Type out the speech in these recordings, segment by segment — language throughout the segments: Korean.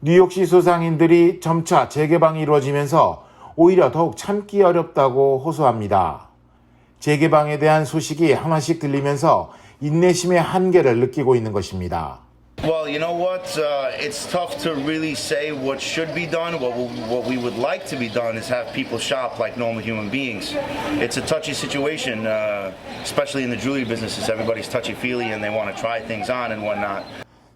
뉴욕시 소상인들이 점차 재개방이 이루어지면서 오히려 더욱 참기 어렵다고 호소합니다. 재개방에 대한 소식이 하나씩 들리면서 인내심의 한계를 느끼고 있는 것입니다. Well, you know what? It's tough to really say what should be done. What we would like to be done is have people shop like normal human beings. It's a touchy situation, especially in the jewelry businesses. Everybody's touchy-feely and they want to try things on and whatnot.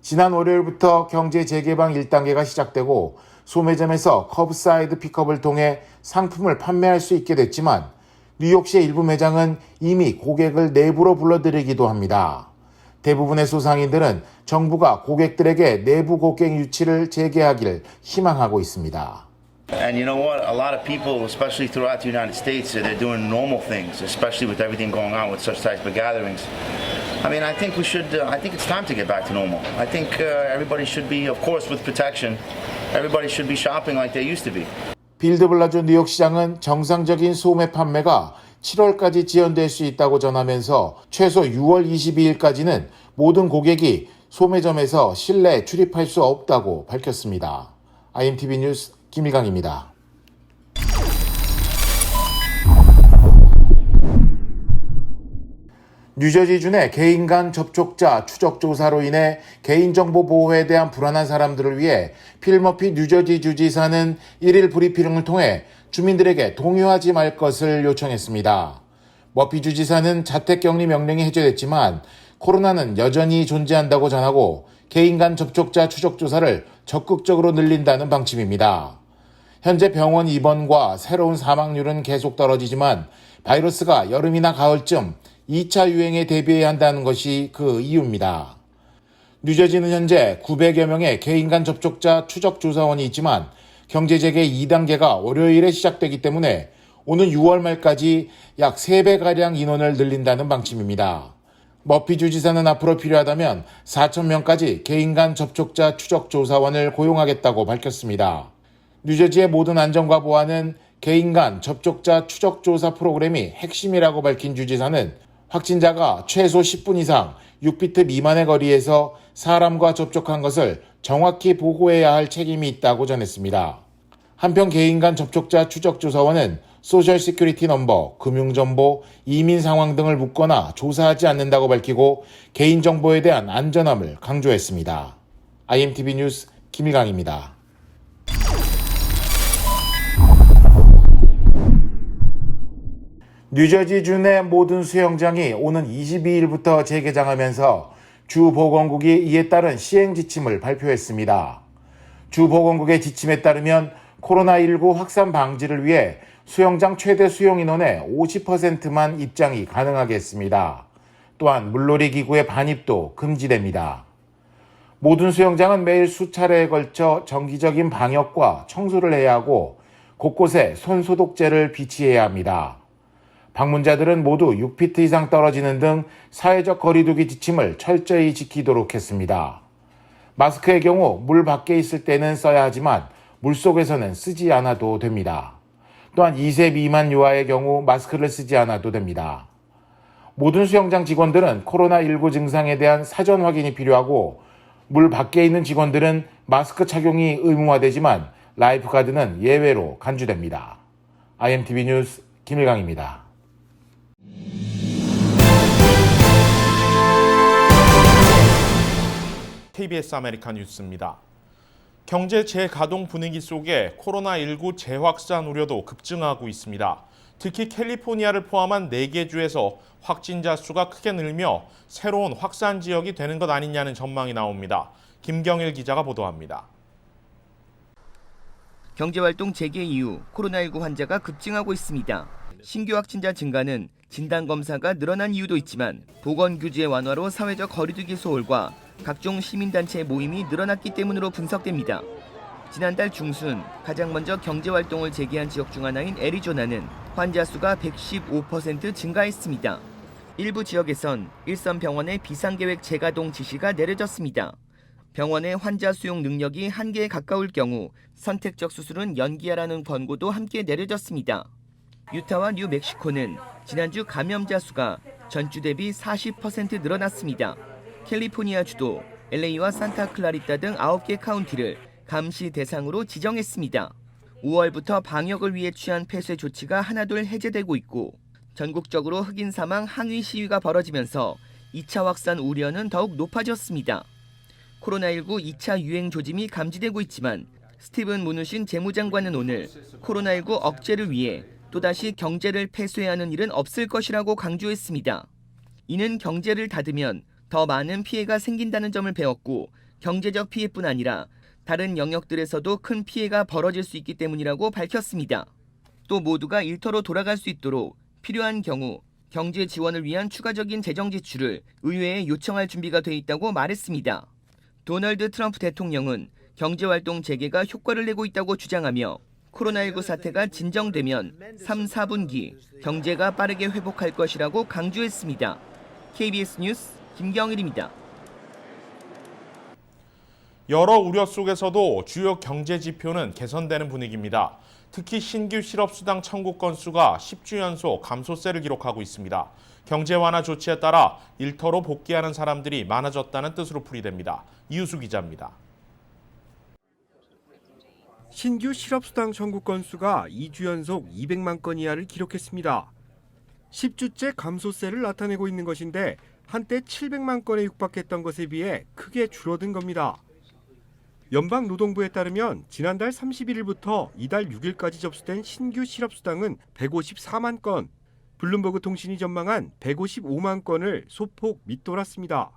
지난 월요일부터 경제 재개방 1단계가 시작되고 소매점에서 커브사이드 픽업을 통해 상품을 판매할 수 있게 됐지만 뉴욕시의 일부 매장은 이미 고객을 내부로 불러들이기도 합니다. 대부분의 소상인들은 정부가 고객들에게 내부 고객 유치를 재개하기를 희망하고 있습니다. And you know what? A lot of people, especially throughout the United States, they're doing normal things, especially with everything going on with such types of gatherings. I mean, I think it's time to get back to normal. I think everybody should be, of course, with protection, everybody should be shopping like they used to be. 빌드블라주 뉴욕시장은 정상적인 소매 판매가 7월까지 지연될 수 있다고 전하면서 최소 6월 22일까지는 모든 고객이 소매점에서 실내에 출입할 수 없다고 밝혔습니다. IMTV 뉴스 김일강입니다. 뉴저지주 내 개인 간 접촉자 추적 조사로 인해 개인정보 보호에 대한 불안한 사람들을 위해 필 머피 뉴저지 주지사는 1일 브리핑을 통해 주민들에게 동요하지 말 것을 요청했습니다. 머피 주지사는 자택격리 명령이 해제됐지만 코로나는 여전히 존재한다고 전하고 개인 간 접촉자 추적 조사를 적극적으로 늘린다는 방침입니다. 현재 병원 입원과 새로운 사망률은 계속 떨어지지만 바이러스가 여름이나 가을쯤 2차 유행에 대비해야 한다는 것이 그 이유입니다. 뉴저지는 현재 900여 명의 개인 간 접촉자 추적 조사원이 있지만 경제재개 2단계가 월요일에 시작되기 때문에 오는 6월 말까지 약 3배가량 인원을 늘린다는 방침입니다. 머피 주지사는 앞으로 필요하다면 4,000명까지 개인 간 접촉자 추적 조사원을 고용하겠다고 밝혔습니다. 뉴저지의 모든 안전과 보안은 개인 간 접촉자 추적 조사 프로그램이 핵심이라고 밝힌 주지사는 확진자가 최소 10분 이상 6피트 미만의 거리에서 사람과 접촉한 것을 정확히 보고해야 할 책임이 있다고 전했습니다. 한편 개인 간 접촉자 추적 조사원은 소셜 시큐리티 넘버, 금융정보, 이민 상황 등을 묻거나 조사하지 않는다고 밝히고 개인정보에 대한 안전함을 강조했습니다. IMTV 뉴스 김일강입니다. 뉴저지주 내 모든 수영장이 오는 22일부터 재개장하면서 주 보건국이 이에 따른 시행 지침을 발표했습니다. 주 보건국의 지침에 따르면 코로나19 확산 방지를 위해 수영장 최대 수용 인원의 50%만 입장이 가능하게 했습니다. 또한 물놀이 기구의 반입도 금지됩니다. 모든 수영장은 매일 수차례에 걸쳐 정기적인 방역과 청소를 해야 하고 곳곳에 손소독제를 비치해야 합니다. 방문자들은 모두 6피트 이상 떨어지는 등 사회적 거리두기 지침을 철저히 지키도록 했습니다. 마스크의 경우 물 밖에 있을 때는 써야 하지만 물속에서는 쓰지 않아도 됩니다. 또한 2세 미만 유아의 경우 마스크를 쓰지 않아도 됩니다. 모든 수영장 직원들은 코로나19 증상에 대한 사전 확인이 필요하고 물 밖에 있는 직원들은 마스크 착용이 의무화되지만 라이프가드는 예외로 간주됩니다. IMTV 뉴스 김일강입니다. KBS 아메리카 뉴스입니다. 경제 재가동 분위기 속에 코로나19 재확산 우려도 급증하고 있습니다. 특히 캘리포니아를 포함한 4개 주에서 확진자 수가 크게 늘며 새로운 확산 지역이 되는 것 아니냐는 전망이 나옵니다. 김경일 기자가 보도합니다. 경제활동 재개 이후 코로나19 환자가 급증하고 있습니다. 신규 확진자 증가는 진단검사가 늘어난 이유도 있지만 보건규제 완화로 사회적 거리두기 소홀과 각종 시민단체 모임이 늘어났기 때문으로 분석됩니다. 지난달 중순 가장 먼저 경제활동을 재개한 지역 중 하나인 애리조나는 환자 수가 115% 증가했습니다. 일부 지역에선 일선 병원의 비상계획 재가동 지시가 내려졌습니다. 병원의 환자 수용 능력이 한계에 가까울 경우 선택적 수술은 연기하라는 권고도 함께 내려졌습니다. 유타와 뉴멕시코는 지난주 감염자 수가 전주 대비 40% 늘어났습니다. 캘리포니아주도 LA와 산타클라리타 등 9개 카운티를 감시 대상으로 지정했습니다. 5월부터 방역을 위해 취한 폐쇄 조치가 하나둘 해제되고 있고 전국적으로 흑인 사망 항의 시위가 벌어지면서 2차 확산 우려는 더욱 높아졌습니다. 코로나19 2차 유행 조짐이 감지되고 있지만 스티븐 무누신 재무장관은 오늘 코로나19 억제를 위해 또다시 경제를 폐쇄하는 일은 없을 것이라고 강조했습니다. 이는 경제를 닫으면 더 많은 피해가 생긴다는 점을 배웠고 경제적 피해뿐 아니라 다른 영역들에서도 큰 피해가 벌어질 수 있기 때문이라고 밝혔습니다. 또 모두가 일터로 돌아갈 수 있도록 필요한 경우 경제 지원을 위한 추가적인 재정 지출을 의회에 요청할 준비가 돼 있다고 말했습니다. 도널드 트럼프 대통령은 경제활동 재개가 효과를 내고 있다고 주장하며 코로나19 사태가 진정되면 3, 4분기 경제가 빠르게 회복할 것이라고 강조했습니다. KBS 뉴스 김경일입니다. 여러 우려 속에서도 주요 경제 지표는 개선되는 분위기입니다. 특히 신규 실업수당 청구 건수가 10주 연속 감소세를 기록하고 있습니다. 경제 완화 조치에 따라 일터로 복귀하는 사람들이 많아졌다는 뜻으로 풀이됩니다. 이유수 기자입니다. 신규 실업수당 청구 건수가 2주 연속 200만 건 이하를 기록했습니다. 10주째 감소세를 나타내고 있는 것인데 한때 700만 건에 육박했던 것에 비해 크게 줄어든 겁니다. 연방노동부에 따르면 지난달 31일부터 이달 6일까지 접수된 신규 실업수당은 154만 건, 블룸버그 통신이 전망한 155만 건을 소폭 밑돌았습니다.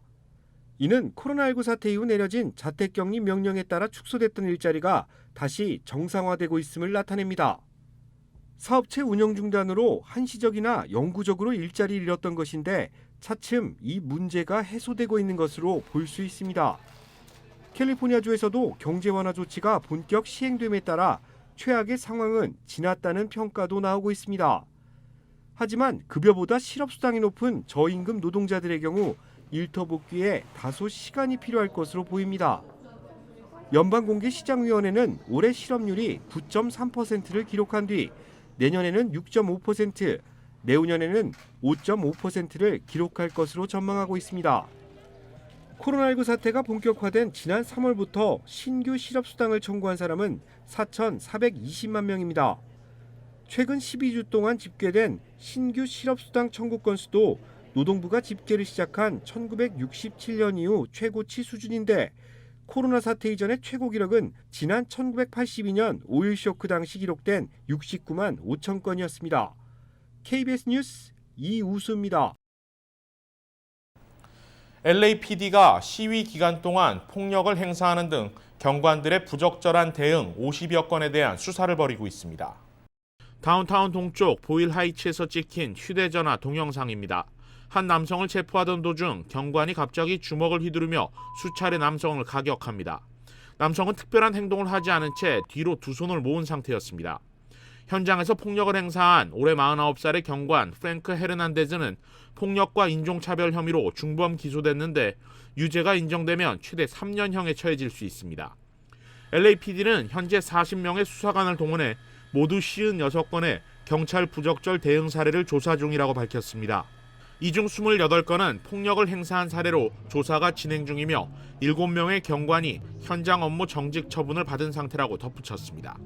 이는 코로나19 사태 이후 내려진 자택격리 명령에 따라 축소됐던 일자리가 다시 정상화되고 있음을 나타냅니다. 사업체 운영 중단으로 한시적이나 영구적으로 일자리를 잃었던 것인데 차츰 이 문제가 해소되고 있는 것으로 볼 수 있습니다. 캘리포니아주에서도 경제 완화 조치가 본격 시행됨에 따라 최악의 상황은 지났다는 평가도 나오고 있습니다. 하지만 급여보다 실업수당이 높은 저임금 노동자들의 경우 일터 복귀에 다소 시간이 필요할 것으로 보입니다. 연방공개시장위원회는 올해 실업률이 9.3%를 기록한 뒤 내년에는 6.5%, 내후년에는 5.5%를 기록할 것으로 전망하고 있습니다. 코로나19 사태가 본격화된 지난 3월부터 신규 실업수당을 청구한 사람은 4,420만 명입니다. 최근 12주 동안 집계된 신규 실업수당 청구 건수도 노동부가 집계를 시작한 1967년 이후 최고치 수준인데 코로나 사태 이전의 최고 기록은 지난 1982년 오일 쇼크 당시 기록된 69만 5천 건이었습니다. KBS 뉴스 이우수입니다. LAPD가 시위 기간 동안 폭력을 행사하는 등 경관들의 부적절한 대응 50여 건에 대한 수사를 벌이고 있습니다. 다운타운 동쪽 보일 하이츠에서 찍힌 휴대전화 동영상입니다. 한 남성을 체포하던 도중 경관이 갑자기 주먹을 휘두르며 수차례 남성을 가격합니다. 남성은 특별한 행동을 하지 않은 채 뒤로 두 손을 모은 상태였습니다. 현장에서 폭력을 행사한 올해 49살의 경관 프랭크 헤르난데즈는 폭력과 인종차별 혐의로 중범 기소됐는데 유죄가 인정되면 최대 3년형에 처해질 수 있습니다. LAPD는 현재 40명의 수사관을 동원해 모두 56건의 경찰 부적절 대응 사례를 조사 중이라고 밝혔습니다. 이 중 28건은 폭력을 행사한 사례로 조사가 진행 중이며 7명의 경관이 현장 업무 정직 처분을 받은 상태라고 덧붙였습니다.